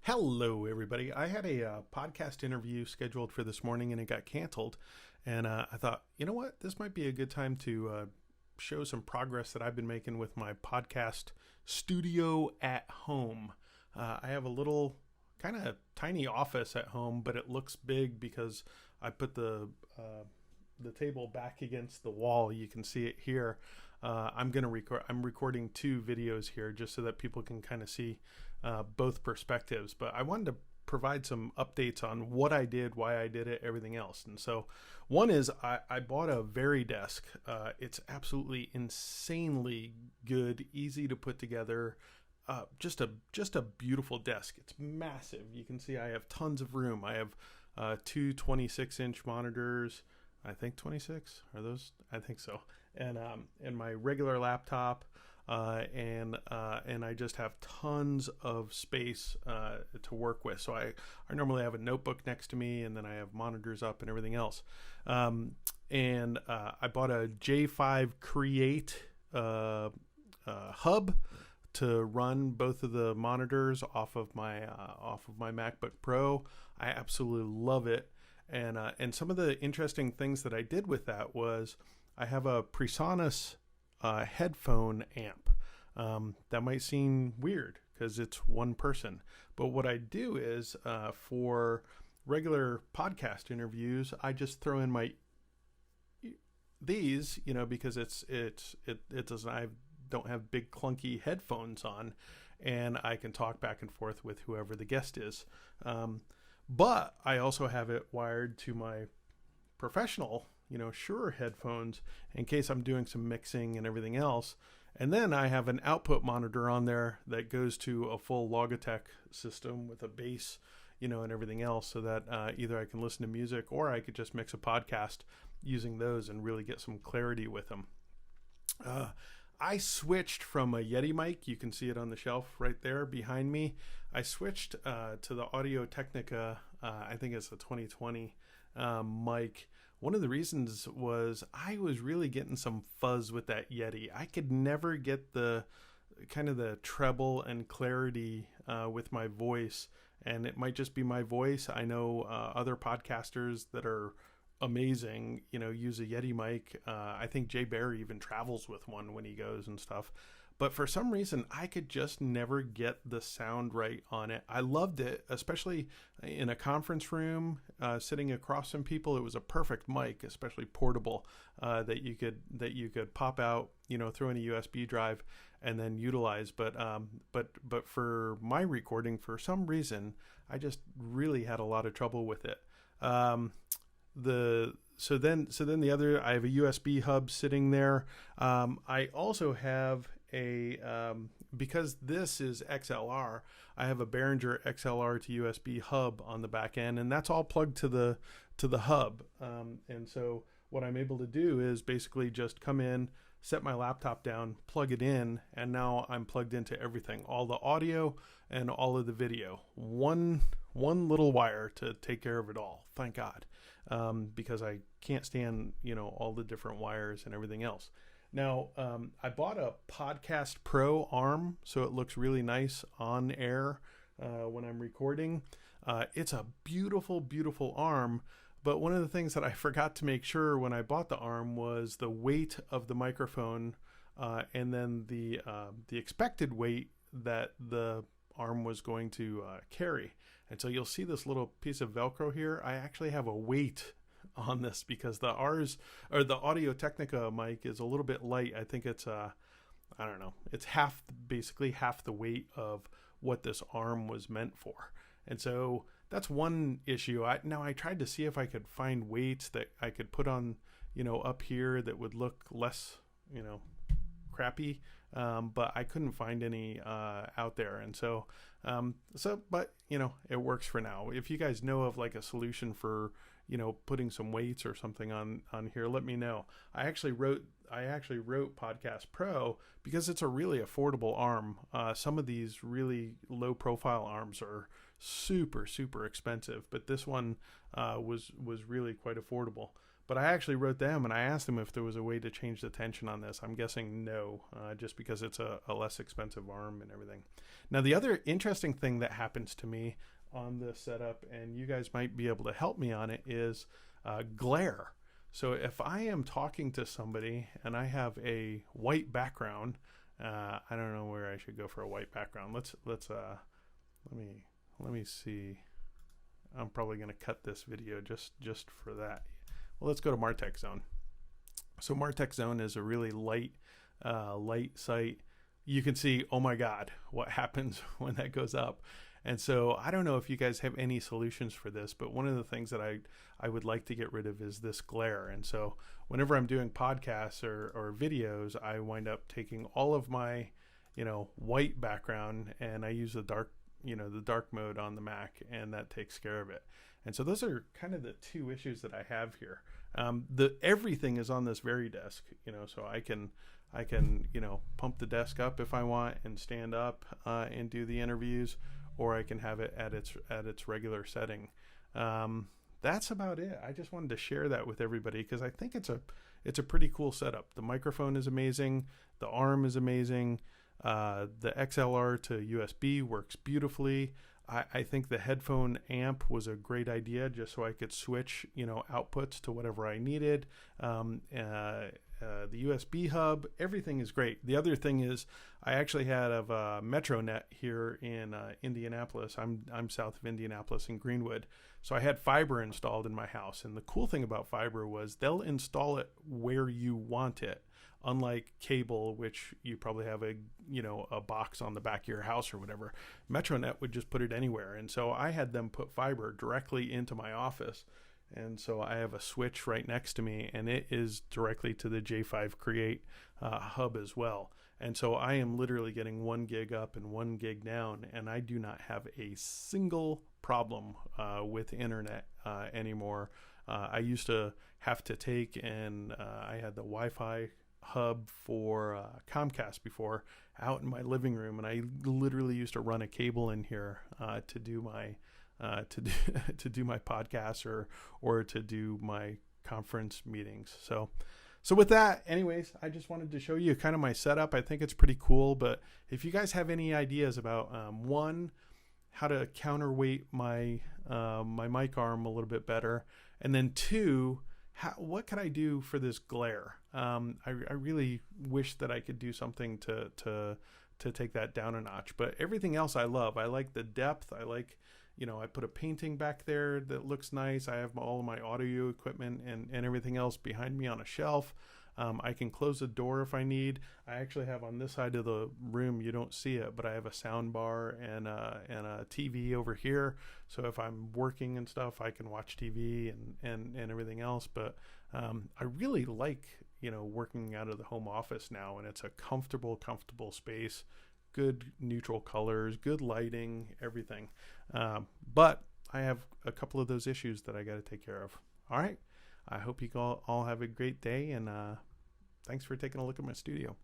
Hello, everybody. I had a podcast interview scheduled for this morning and it got canceled. And I thought, you know what? This might be a good time to show some progress that I've been making with my podcast studio at home. I have a little kind of tiny office at home, but it looks big because I put the table back against the wall. You can see it here. I'm recording two videos here just so that people can kind of see both perspectives. But I wanted to provide some updates on what I did, why I did it, everything else. And so one is I bought a Desk. It's absolutely insanely good, easy to put together. Just a beautiful desk. It's massive. You can see I have tons of room. I have two 26-inch monitors. I think 26 are those. I think so. And my regular laptop, and I just have tons of space to work with. So I normally have a notebook next to me, and then I have monitors up and everything else. I bought a J5 Create hub to run both of the monitors off of my MacBook Pro. I absolutely love it. And some of the interesting things that I did with that was I have a PreSonus headphone amp. That might seem weird because it's one person. But what I do is for regular podcast interviews, I just throw in these, because it doesn't, I don't have big clunky headphones on, and I can talk back and forth with whoever the guest is. But I also have it wired to my professional, Shure headphones in case I'm doing some mixing and everything else. And then I have an output monitor on there that goes to a full Logitech system with a bass, and everything else, so that either I can listen to music or I could just mix a podcast using those and really get some clarity with them. I switched from a Yeti mic. You can see it on the shelf right there behind me. I switched to the Audio Technica. I think it's a 2020 mic. One of the reasons was I was really getting some fuzz with that Yeti. I could never get the kind of the treble and clarity with my voice, and it might just be my voice. I know other podcasters that are amazing, use a Yeti mic. I think Jay Barry even travels with one when he goes and stuff. But for some reason, I could just never get the sound right on it. I loved it, especially in a conference room, sitting across from people. It was a perfect mic, especially portable, that you could pop out, throw in a USB drive and then utilize. But for my recording, for some reason, I just really had a lot of trouble with it. So then the other, I have a USB hub sitting there. I also have because this is XLR, I have a Behringer XLR to USB hub on the back end, and that's all plugged to the hub. And so what I'm able to do is basically just come in, set my laptop down, plug it in, and now I'm plugged into everything, all the audio and all of the video. One little wire to take care of it all. Thank God. Because I can't stand, all the different wires and everything else. Now, I bought a Podcast Pro arm, so it looks really nice on air when I'm recording. It's a beautiful, beautiful arm, but one of the things that I forgot to make sure when I bought the arm was the weight of the microphone, and then the expected weight that the arm was going to carry. And so you'll see this little piece of Velcro here. I actually have a weight on this because the Audio Technica mic is a little bit light. I think it's I don't know. It's basically half the weight of what this arm was meant for. And so that's one issue. I tried to see if I could find weights that I could put on, up here that would look less, crappy. But I couldn't find any out there. And but it works for now. If you guys know of like a solution for, putting some weights or something on here, let me know. I actually wrote Podcast Pro because it's a really affordable arm. Some of these really low profile arms are super, super expensive, but this one was really quite affordable. But I actually wrote them and I asked them if there was a way to change the tension on this. I'm guessing no, just because it's a less expensive arm and everything. Now, the other interesting thing that happens to me on this setup, and you guys might be able to help me on it, is glare. So if I am talking to somebody and I have a white background, I don't know where I should go for a white background. Let me see. I'm probably going to cut this video just for that. Well, let's go to Martech Zone. So Martech Zone is a really light site. You can see, oh my God, what happens when that goes up. And so I don't know if you guys have any solutions for this, but one of the things that I would like to get rid of is this glare. And so whenever I'm doing podcasts or videos, I wind up taking all of my, white background, and I use the dark mode on the Mac, and that takes care of it. And so those are kind of the two issues that I have here. Everything is on this very desk, so I can pump the desk up if I want and stand up and do the interviews, or I can have it at its regular setting. That's about it. I just wanted to share that with everybody because I think it's a pretty cool setup. The microphone is amazing. The arm is amazing. The XLR to USB works beautifully. I think the headphone amp was a great idea just so I could switch, outputs to whatever I needed. The USB hub, everything is great. The other thing is I actually had a MetroNet here in Indianapolis. I'm south of Indianapolis in Greenwood. So I had fiber installed in my house. And the cool thing about fiber was they'll install it where you want it. Unlike cable, which you probably have a box on the back of your house or whatever, MetroNet would just put it anywhere. And so I had them put fiber directly into my office. And so I have a switch right next to me, and it is directly to the J5 Create hub as well. And so I am literally getting 1 gig up and 1 gig down, and I do not have a single problem with internet anymore. I used to have to take, and I had the Wi-Fi hub for Comcast before out in my living room, and I literally used to run a cable in here to do my to do my podcasts or to do my conference meetings. So with that, anyways, I just wanted to show you kind of my setup. I think it's pretty cool, but if you guys have any ideas about one, how to counterweight my my mic arm a little bit better, and then two, what can I do for this glare? I really wish that I could do something to take that down a notch, but everything else I love. I like the depth. I like, I put a painting back there that looks nice. I have all of my audio equipment and everything else behind me on a shelf. I can close the door if I need. I actually have on this side of the room, you don't see it, but I have a sound bar and a TV over here. So if I'm working and stuff, I can watch TV and everything else. But I really like, working out of the home office now, and it's a comfortable space, good neutral colors, good lighting, everything. But I have a couple of those issues that I got to take care of. All right. I hope you all have a great day, and thanks for taking a look at my studio.